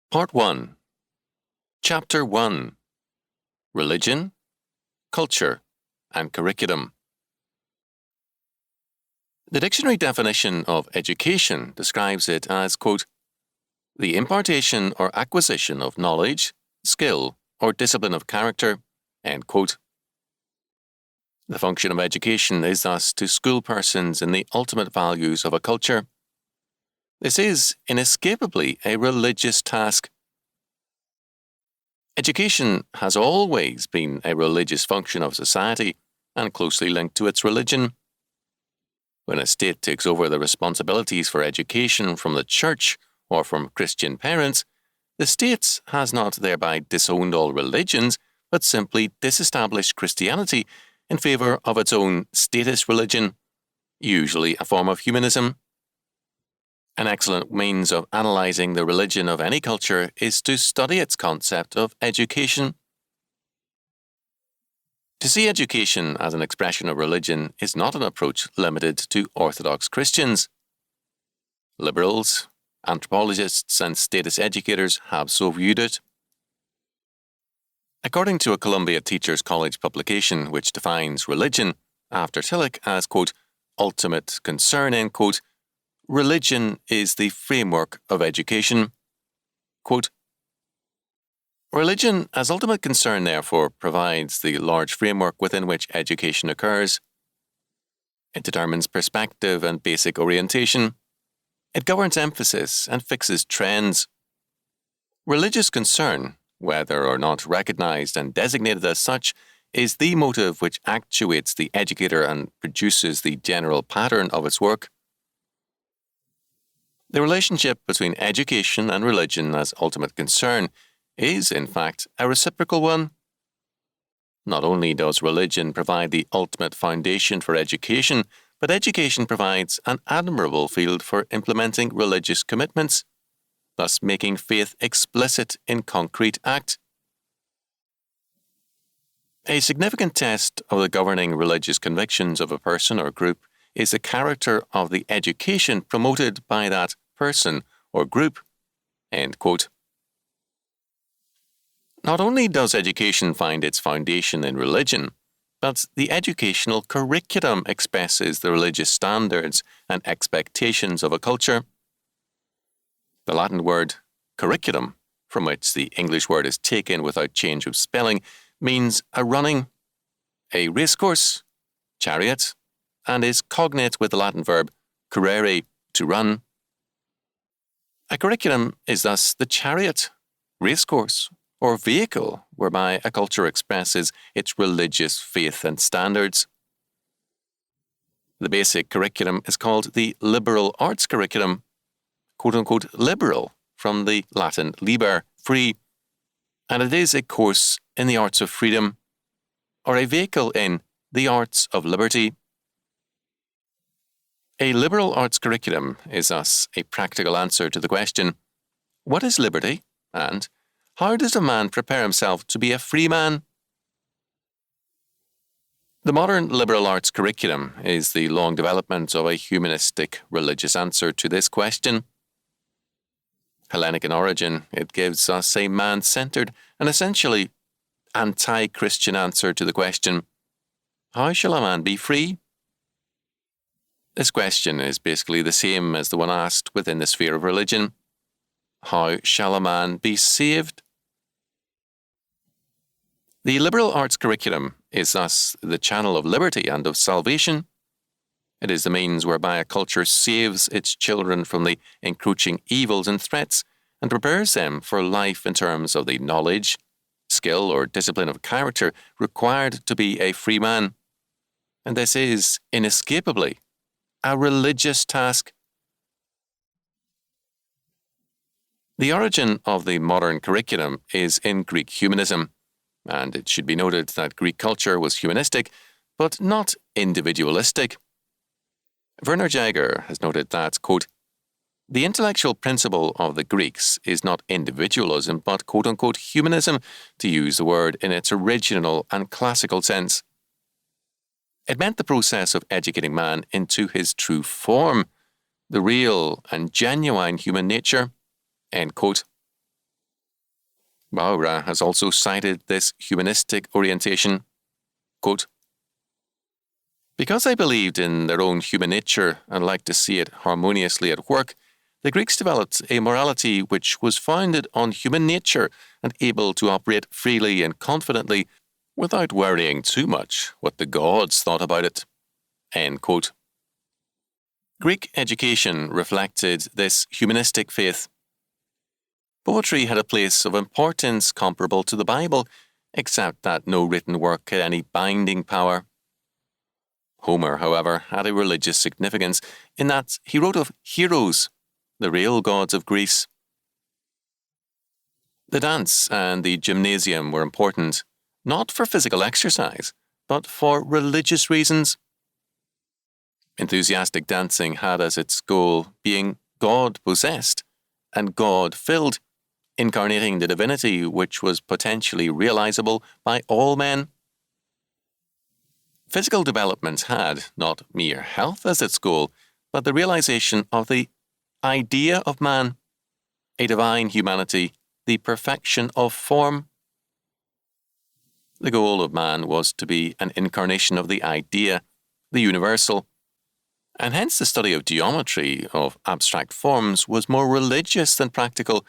Part 1. Chapter 1. Religion, Culture, and Curriculum. The dictionary definition of education describes it as, quote, the impartation or acquisition of knowledge, skill, or discipline of character, end quote. The function of education is thus to school persons in the ultimate values of a culture. This is inescapably a religious task. Education has always been a religious function of society and closely linked to its religion. When a state takes over the responsibilities for education from the church or from Christian parents, the state has not thereby disowned all religions, but simply disestablished Christianity in favour of its own status religion, usually a form of humanism. An excellent means of analysing the religion of any culture is to study its concept of education. To see education as an expression of religion is not an approach limited to Orthodox Christians. Liberals, anthropologists, and status educators have so viewed it. According to a Columbia Teachers College publication which defines religion, after Tillich, as, quote, ultimate concern, end quote, religion is the framework of education. Quote, religion as ultimate concern, therefore, provides the large framework within which education occurs. It determines perspective and basic orientation. It governs emphasis and fixes trends. Religious concern, whether or not recognized and designated as such, is the motive which actuates the educator and produces the general pattern of its work. The relationship between education and religion as ultimate concern is, in fact, a reciprocal one. Not only does religion provide the ultimate foundation for education, but education provides an admirable field for implementing religious commitments, thus making faith explicit in concrete act. A significant test of the governing religious convictions of a person or group is the character of the education promoted by that person or group, end quote. Not only does education find its foundation in religion, but the educational curriculum expresses the religious standards and expectations of a culture. The Latin word curriculum, from which the English word is taken without change of spelling, means a running, a racecourse, chariot, and is cognate with the Latin verb currere, to run. A curriculum is thus the chariot, racecourse, or vehicle whereby a culture expresses its religious faith and standards. The basic curriculum is called the liberal arts curriculum, quote-unquote liberal, from the Latin liber, free, and it is a course in the arts of freedom, or a vehicle in the arts of liberty. A liberal arts curriculum is thus a practical answer to the question, what is liberty, and how does a man prepare himself to be a free man? The modern liberal arts curriculum is the long development of a humanistic religious answer to this question. Hellenic in origin, it gives us a man-centered and essentially anti-Christian answer to the question, how shall a man be free? This question is basically the same as the one asked within the sphere of religion. How shall a man be saved? The liberal arts curriculum is thus the channel of liberty and of salvation. It is the means whereby a culture saves its children from the encroaching evils and threats and prepares them for life in terms of the knowledge, skill, or discipline of character required to be a free man. And this is, inescapably, a religious task. The origin of the modern curriculum is in Greek humanism, and it should be noted that Greek culture was humanistic, but not individualistic. Werner Jaeger has noted that, quote, the intellectual principle of the Greeks is not individualism, but quote-unquote humanism, to use the word in its original and classical sense. It meant the process of educating man into his true form, the real and genuine human nature, end quote. Bauer has also cited this humanistic orientation. Quote, because they believed in their own human nature and liked to see it harmoniously at work, the Greeks developed a morality which was founded on human nature and able to operate freely and confidently without worrying too much what the gods thought about it. End quote. Greek education reflected this humanistic faith. Poetry had a place of importance comparable to the Bible, except that no written work had any binding power. Homer, however, had a religious significance in that he wrote of heroes, the real gods of Greece. The dance and the gymnasium were important, not for physical exercise, but for religious reasons. Enthusiastic dancing had as its goal being God-possessed and God-filled, incarnating the divinity which was potentially realizable by all men. Physical development had not mere health as its goal, but the realization of the idea of man, a divine humanity, the perfection of form. The goal of man was to be an incarnation of the idea, the universal, and hence the study of geometry, of abstract forms, was more religious than practical,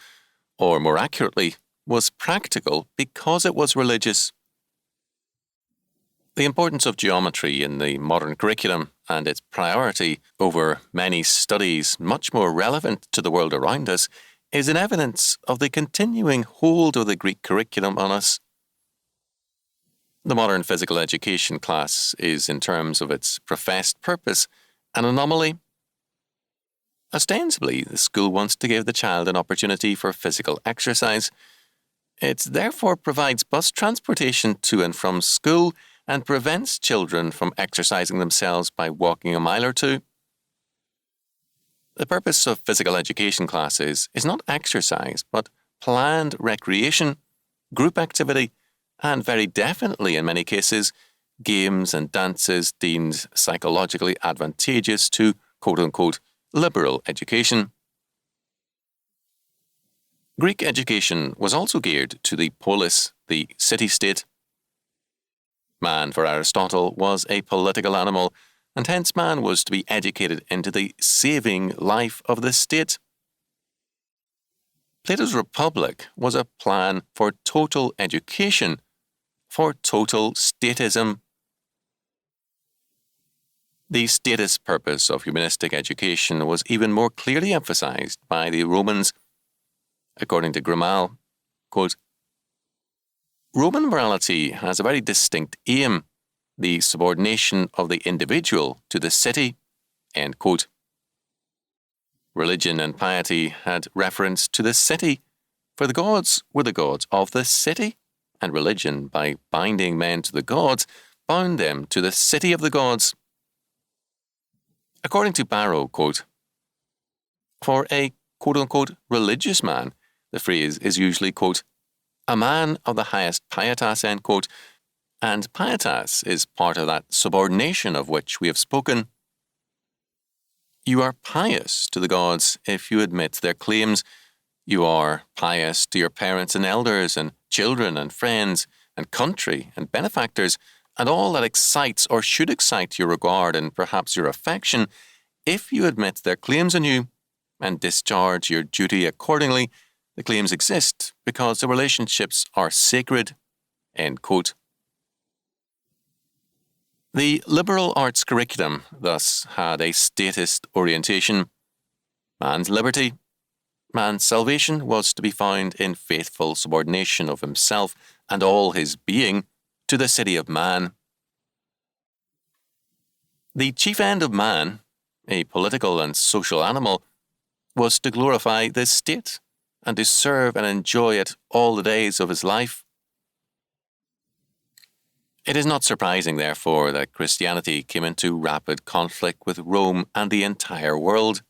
or more accurately, was practical because it was religious. The importance of geometry in the modern curriculum and its priority over many studies much more relevant to the world around us is an evidence of the continuing hold of the Greek curriculum on us. The modern physical education class is, in terms of its professed purpose, an anomaly. Ostensibly, the school wants to give the child an opportunity for physical exercise. It therefore provides bus transportation to and from school and prevents children from exercising themselves by walking a mile or two. The purpose of physical education classes is not exercise, but planned recreation, group activity, and very definitely, in many cases, games and dances deemed psychologically advantageous to quote-unquote liberal education. Greek education was also geared to the polis, the city-state. Man, for Aristotle, was a political animal, and hence man was to be educated into the saving life of the state. Plato's Republic was a plan for total education, for total statism. The statist purpose of humanistic education was even more clearly emphasized by the Romans. According to Grimal, quote, Roman morality has a very distinct aim, the subordination of the individual to the city, end quote. Religion and piety had reference to the city, for the gods were the gods of the city, and religion, by binding men to the gods, bound them to the city of the gods. According to Barrow, quote, for a quote-unquote religious man, the phrase is usually, quote, a man of the highest pietas, end quote, and pietas is part of that subordination of which we have spoken. You are pious to the gods if you admit their claims. You are pious to your parents and elders and children and friends and country and benefactors and all that excites or should excite your regard and perhaps your affection if you admit their claims on you and discharge your duty accordingly. The claims exist because the relationships are sacred, end quote. The liberal arts curriculum thus had a statist orientation. Man's liberty, man's salvation was to be found in faithful subordination of himself and all his being to the city of man. The chief end of man, a political and social animal, was to glorify the state and to serve and enjoy it all the days of his life. It is not surprising, therefore, that Christianity came into rapid conflict with Rome and the entire world.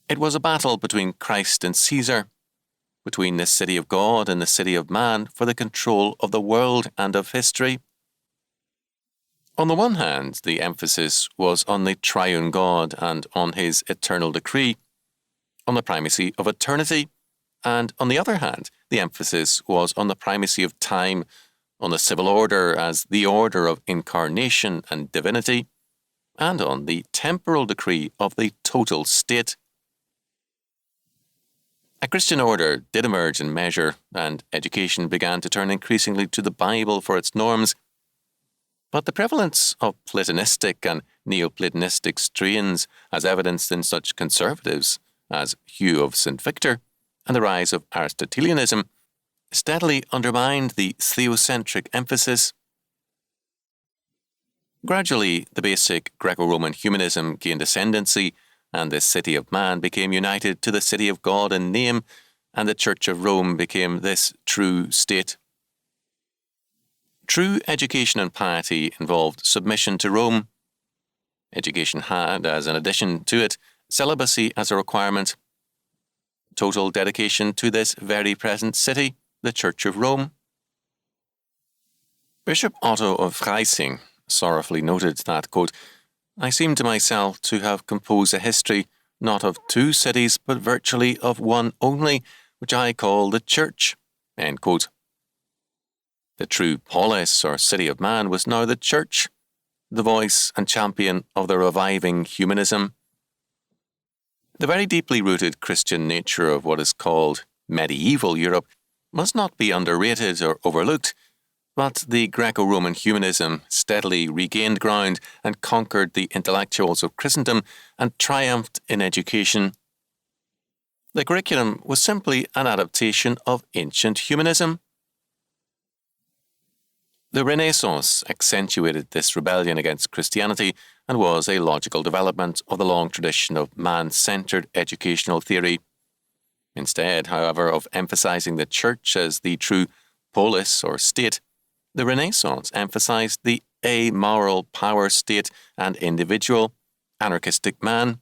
It was a battle between Christ and Caesar, between the city of God and the city of man for the control of the world and of history. On the one hand, the emphasis was on the triune God and on his eternal decree, on the primacy of eternity, and on the other hand, the emphasis was on the primacy of time, on the civil order as the order of incarnation and divinity, and on the temporal decree of the total state. A Christian order did emerge in measure, and education began to turn increasingly to the Bible for its norms. But the prevalence of Platonistic and Neoplatonistic strains, as evidenced in such conservatives as Hugh of St. Victor, and the rise of Aristotelianism, steadily undermined the theocentric emphasis. Gradually, the basic Greco-Roman humanism gained ascendancy, and the city of man became united to the city of God in name, and the Church of Rome became this true state. True education and piety involved submission to Rome. Education had, as an addition to it, celibacy as a requirement, total dedication to this very present city, the Church of Rome. Bishop Otto of Freising sorrowfully noted that, quote, "I seem to myself to have composed a history not of two cities, but virtually of one only, which I call the Church." End quote. The true polis, or city of man, was now the Church, the voice and champion of the reviving humanism. The very deeply rooted Christian nature of what is called medieval Europe must not be underrated or overlooked, but the Greco-Roman humanism steadily regained ground and conquered the intellectuals of Christendom and triumphed in education. The curriculum was simply an adaptation of ancient humanism. The Renaissance accentuated this rebellion against Christianity and was a logical development of the long tradition of man-centered educational theory. Instead, however, of emphasizing the Church as the true polis or state, the Renaissance emphasized the amoral power state and individual, anarchistic man.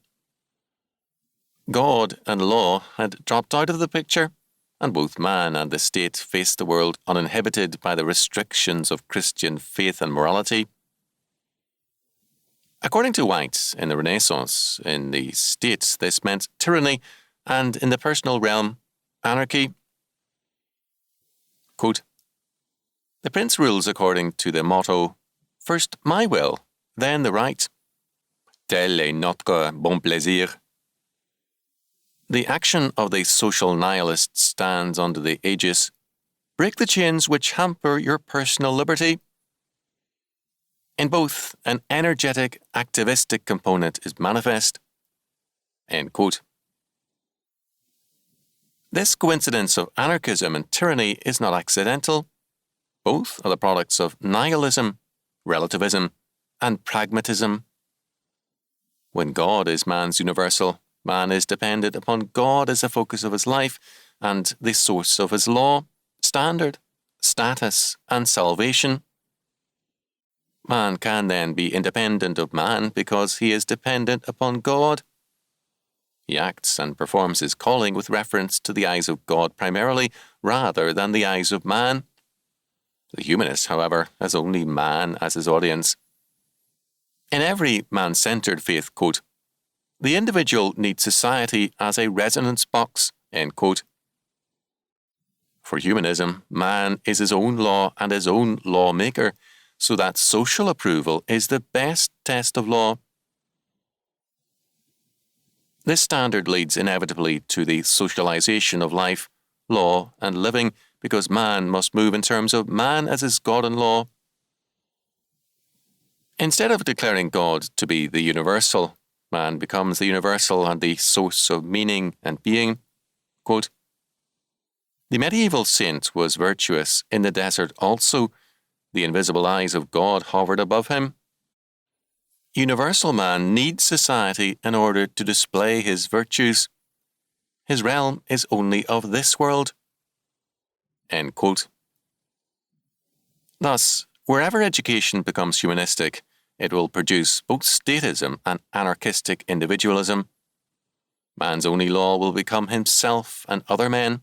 God and law had dropped out of the picture, and both man and the state faced the world uninhibited by the restrictions of Christian faith and morality. According to White, in the Renaissance, in the state this meant tyranny, and in the personal realm, anarchy. Quote, "The prince rules according to the motto, first my will, then the right. Tel est notre bon plaisir." The action of the social nihilist stands under the aegis, break the chains which hamper your personal liberty. In both, an energetic, activistic component is manifest. End quote. This coincidence of anarchism and tyranny is not accidental. Both are the products of nihilism, relativism, and pragmatism. When God is man's universal, man is dependent upon God as the focus of his life and the source of his law, standard, status, and salvation. Man can then be independent of man because he is dependent upon God. He acts and performs his calling with reference to the eyes of God primarily, rather than the eyes of man. The humanist, however, has only man as his audience. In every man-centered faith, quote, "The individual needs society as a resonance box," end quote. For humanism, man is his own law and his own lawmaker, so that social approval is the best test of law. This standard leads inevitably to the socialization of life, law, and living, because man must move in terms of man as his God and law. Instead of declaring God to be the universal, man becomes the universal and the source of meaning and being. Quote, "The medieval saint was virtuous in the desert also. The invisible eyes of God hovered above him." Universal man needs society in order to display his virtues. His realm is only of this world. End quote. Thus, wherever education becomes humanistic, it will produce both statism and anarchistic individualism. Man's only law will become himself and other men.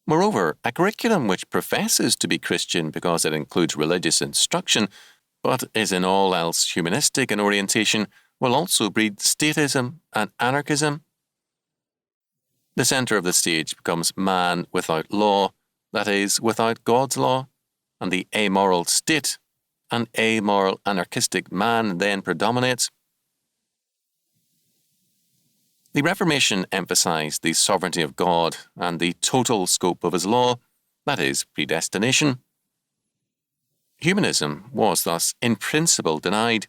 Moreover, a curriculum which professes to be Christian because it includes religious instruction, but is in all else humanistic in orientation, will also breed statism and anarchism. The centre of the stage becomes man without law, that is, without God's law, and the amoral state, an amoral anarchistic man then predominates. The Reformation emphasised the sovereignty of God and the total scope of his law, that is, predestination. Humanism was thus in principle denied.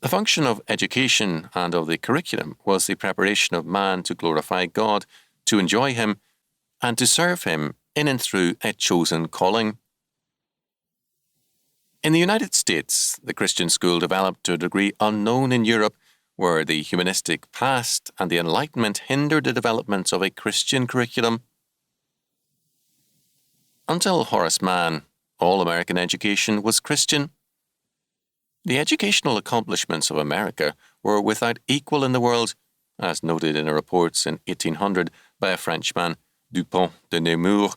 The function of education and of the curriculum was the preparation of man to glorify God, to enjoy him, and to serve him in and through a chosen calling. In the United States, the Christian school developed to a degree unknown in Europe, where the humanistic past and the Enlightenment hindered the development of a Christian curriculum. Until Horace Mann, all American education was Christian. The educational accomplishments of America were without equal in the world, as noted in a report in 1800 by a Frenchman, Dupont de Nemours,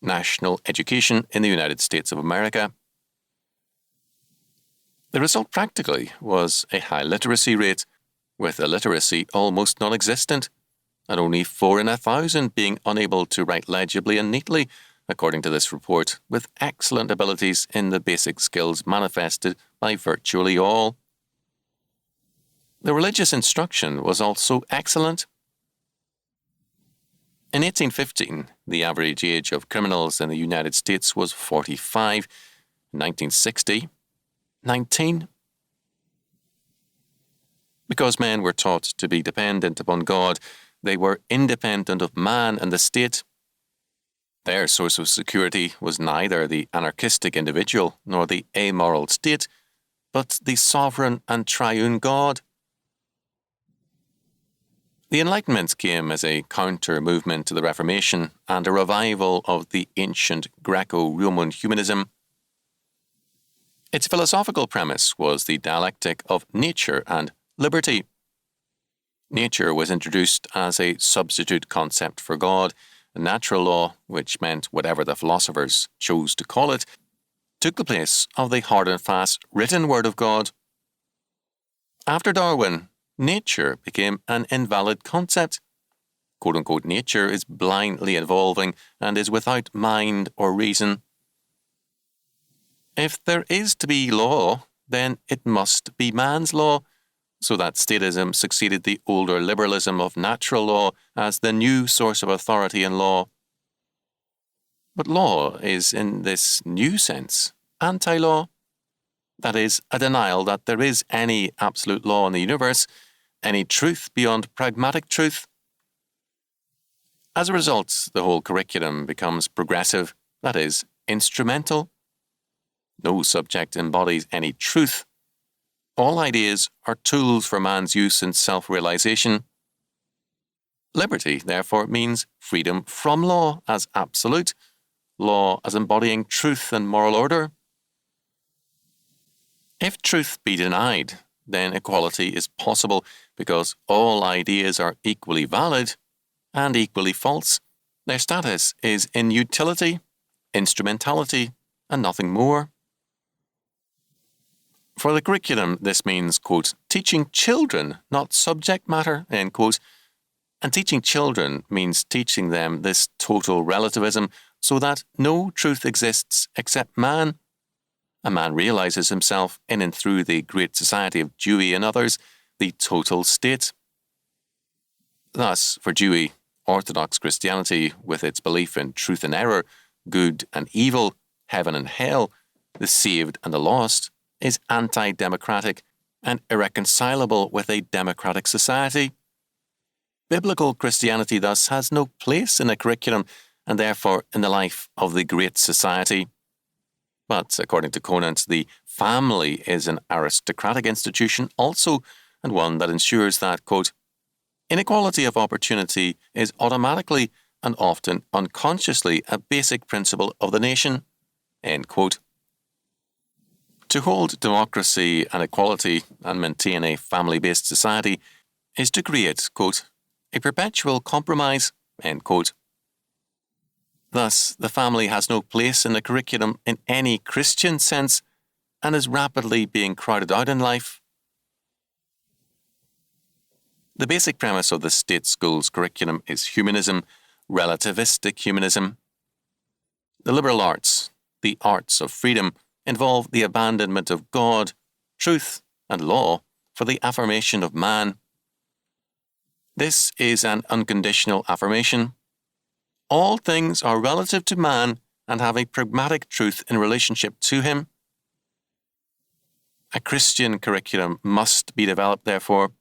National Education in the United States of America. The result practically was a high literacy rate, with illiteracy almost non-existent, and only 4 in 1,000 being unable to write legibly and neatly, according to this report, with excellent abilities in the basic skills manifested by virtually all. The religious instruction was also excellent. In 1815, the average age of criminals in the United States was 45. In 1960, 19. Because men were taught to be dependent upon God, they were independent of man and the state. Their source of security was neither the anarchistic individual nor the amoral state, but the sovereign and triune God. The Enlightenment came as a counter-movement to the Reformation and a revival of the ancient Greco-Roman humanism. Its philosophical premise was the dialectic of nature and liberty. Nature was introduced as a substitute concept for God. Natural law, which meant whatever the philosophers chose to call it, took the place of the hard and fast written word of God. After Darwin, nature became an invalid concept. Quote-unquote nature is blindly evolving and is without mind or reason. If there is to be law, then it must be man's law, so that statism succeeded the older liberalism of natural law as the new source of authority in law. But law is, in this new sense, anti-law. That is, a denial that there is any absolute law in the universe, any truth beyond pragmatic truth. As a result, the whole curriculum becomes progressive, that is, instrumental. No subject embodies any truth. All ideas are tools for man's use in self-realization. Liberty, therefore, means freedom from law as absolute, law as embodying truth and moral order. If truth be denied, then equality is possible because all ideas are equally valid and equally false. Their status is inutility, instrumentality, and nothing more. For the curriculum, this means, quote, teaching children, not subject matter, end quote. And teaching children means teaching them this total relativism so that no truth exists except man. A man realizes himself in and through the great society of Dewey and others, the total state. Thus, for Dewey, Orthodox Christianity, with its belief in truth and error, good and evil, heaven and hell, the saved and the lost, is anti-democratic and irreconcilable with a democratic society. Biblical Christianity thus has no place in the curriculum and therefore in the life of the great society. But, according to Conant, the family is an aristocratic institution also, and one that ensures that, quote, inequality of opportunity is automatically and often unconsciously a basic principle of the nation, end quote. To hold democracy and equality and maintain a family-based society is to create, quote, a perpetual compromise, end quote. Thus, the family has no place in the curriculum in any Christian sense and is rapidly being crowded out in life. The basic premise of the state school's curriculum is humanism, relativistic humanism. The liberal arts, the arts of freedom, involve the abandonment of God, truth, and law for the affirmation of man. This is an unconditional affirmation. All things are relative to man and have a pragmatic truth in relationship to him. A Christian curriculum must be developed, therefore.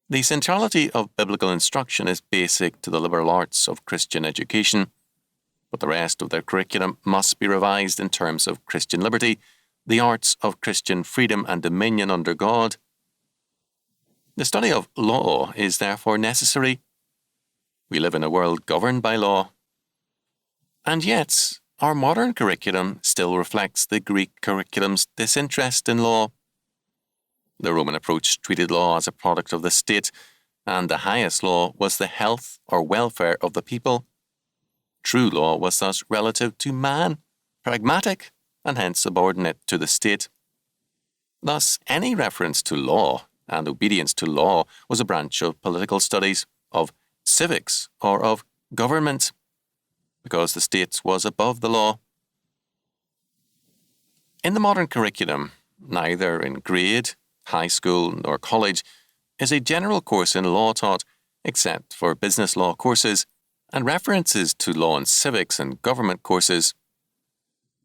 The centrality of biblical instruction is basic to the liberal arts of Christian education, but the rest of their curriculum must be revised in terms of Christian liberty, the arts of Christian freedom and dominion under God. The study of law is therefore necessary. We live in a world governed by law. And yet, our modern curriculum still reflects the Greek curriculum's disinterest in law. The Roman approach treated law as a product of the state, and the highest law was the health or welfare of the people. True law was thus relative to man, pragmatic, and hence subordinate to the state. Thus, any reference to law and obedience to law was a branch of political studies, of civics, or of government, because the state was above the law. In the modern curriculum, neither in grade, high school, nor college is a general course in law taught, except for business law courses and references to law and civics and government courses.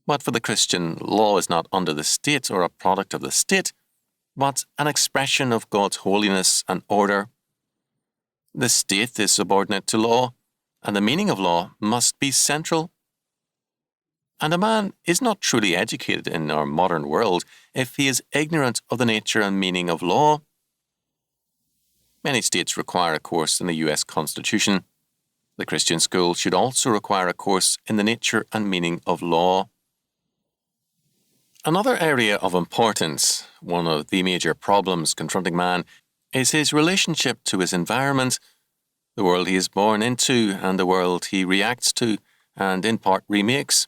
But for the Christian, law is not under the state or a product of the state, but an expression of God's holiness and order. The state is subordinate to law, and the meaning of law must be central. And a man is not truly educated in our modern world if he is ignorant of the nature and meaning of law. Many states require a course in the U.S. Constitution. The Christian school should also require a course in the nature and meaning of law. Another area of importance, one of the major problems confronting man, is his relationship to his environment, the world he is born into and the world he reacts to and in part remakes.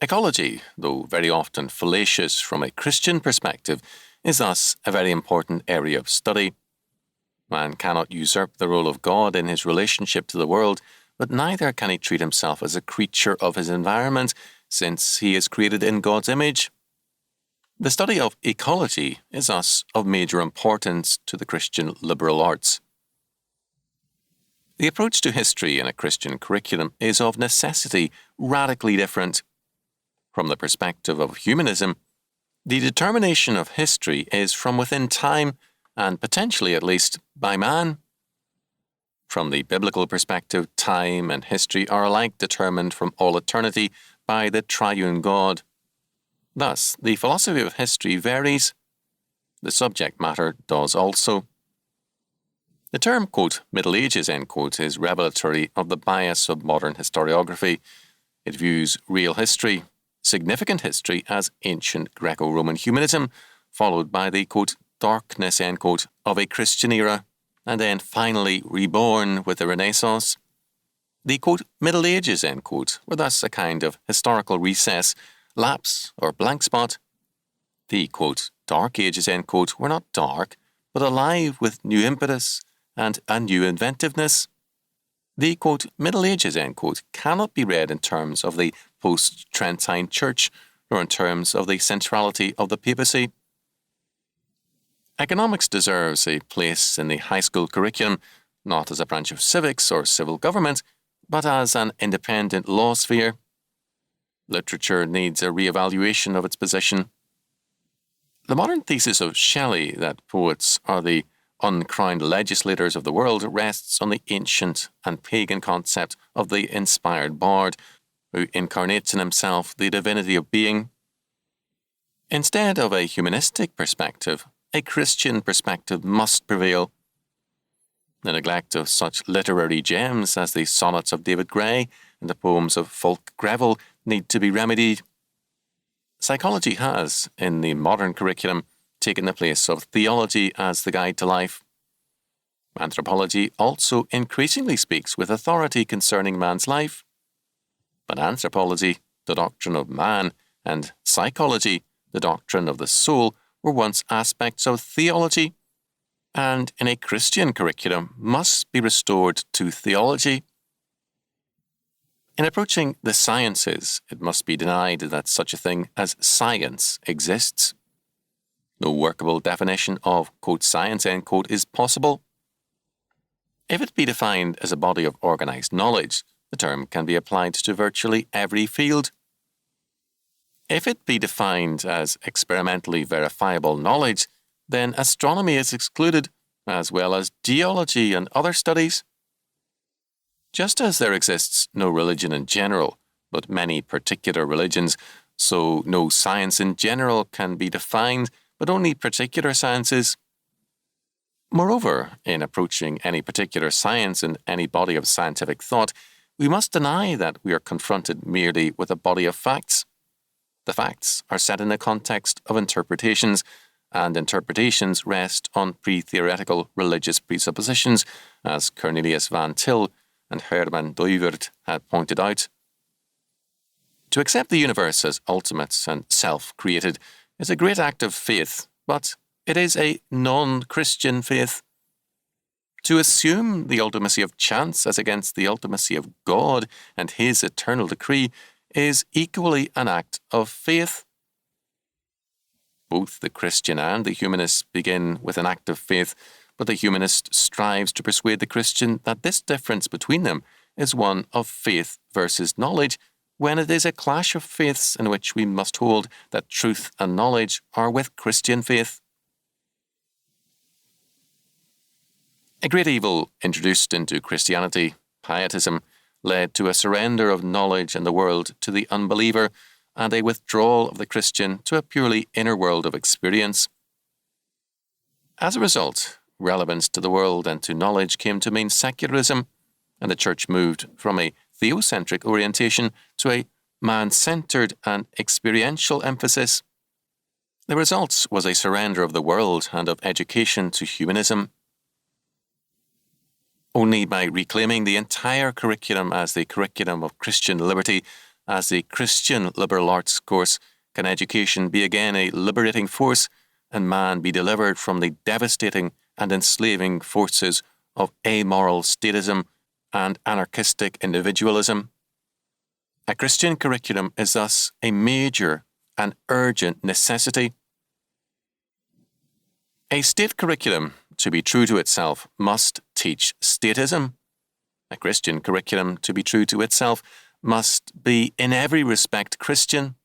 Ecology, though very often fallacious from a Christian perspective, is thus a very important area of study. Man cannot usurp the role of God in his relationship to the world, but neither can he treat himself as a creature of his environment, since he is created in God's image. The study of ecology is thus of major importance to the Christian liberal arts. The approach to history in a Christian curriculum is of necessity radically different. From the perspective of humanism, the determination of history is from within time and potentially at least by man. From the biblical perspective, time and history are alike determined from all eternity by the triune God. Thus, the philosophy of history varies. The subject matter does also. The term, quote, Middle Ages, end quote, is revelatory of the bias of modern historiography. It views real history, significant history, as ancient Greco-Roman humanism, followed by the, quote, darkness, end quote, of a Christian era, and then finally reborn with the Renaissance. The, quote, Middle Ages, end quote, were thus a kind of historical recess, lapse, or blank spot. The, quote, Dark Ages, end quote, were not dark, but alive with new impetus and a new inventiveness. The, quote, Middle Ages, end quote, cannot be read in terms of the post-Trentine Church, nor in terms of the centrality of the papacy. Economics deserves a place in the high school curriculum, not as a branch of civics or civil government, but as an independent law sphere. Literature needs a re-evaluation of its position. The modern thesis of Shelley that poets are the uncrowned legislators of the world rests on the ancient and pagan concept of the inspired bard, who incarnates in himself the divinity of being. Instead of a humanistic perspective, a Christian perspective must prevail. The neglect of such literary gems as the sonnets of David Gray and the poems of Fulk Greville need to be remedied. Psychology has, in the modern curriculum, taken the place of theology as the guide to life. Anthropology also increasingly speaks with authority concerning man's life. But anthropology, the doctrine of man, and psychology, the doctrine of the soul, were once aspects of theology. and in a Christian curriculum must be restored to theology. In approaching the sciences, it must be denied that such a thing as science exists. No workable definition of, quote, science, end quote, is possible. If it be defined as a body of organized knowledge, the term can be applied to virtually every field. If it be defined as experimentally verifiable knowledge, then astronomy is excluded, as well as geology and other studies. Just as there exists no religion in general, but many particular religions, so no science in general can be defined, but only particular sciences. Moreover, in approaching any particular science in any body of scientific thought, we must deny that we are confronted merely with a body of facts. The facts are set in the context of interpretations, and interpretations rest on pre-theoretical religious presuppositions, as Cornelius van Til and Herman Duyvert had pointed out. To accept the universe as ultimate and self-created is a great act of faith, but it is a non-Christian faith. To assume the ultimacy of chance as against the ultimacy of God and His eternal decree is equally an act of faith. Both the Christian and the humanist begin with an act of faith, but the humanist strives to persuade the Christian that this difference between them is one of faith versus knowledge, when it is a clash of faiths in which we must hold that truth and knowledge are with Christian faith. A great evil introduced into Christianity, pietism, led to a surrender of knowledge and the world to the unbeliever and a withdrawal of the Christian to a purely inner world of experience. As a result, relevance to the world and to knowledge came to mean secularism, and the Church moved from a theocentric orientation to a man-centered and experiential emphasis. The result was a surrender of the world and of education to humanism. Only by reclaiming the entire curriculum as the curriculum of Christian liberty, as the Christian liberal arts course, can education be again a liberating force and man be delivered from the devastating and enslaving forces of amoral statism and anarchistic individualism. A Christian curriculum is thus a major and urgent necessity. A state curriculum, to be true to itself, must teach statism. A Christian curriculum, to be true to itself, must be in every respect Christian.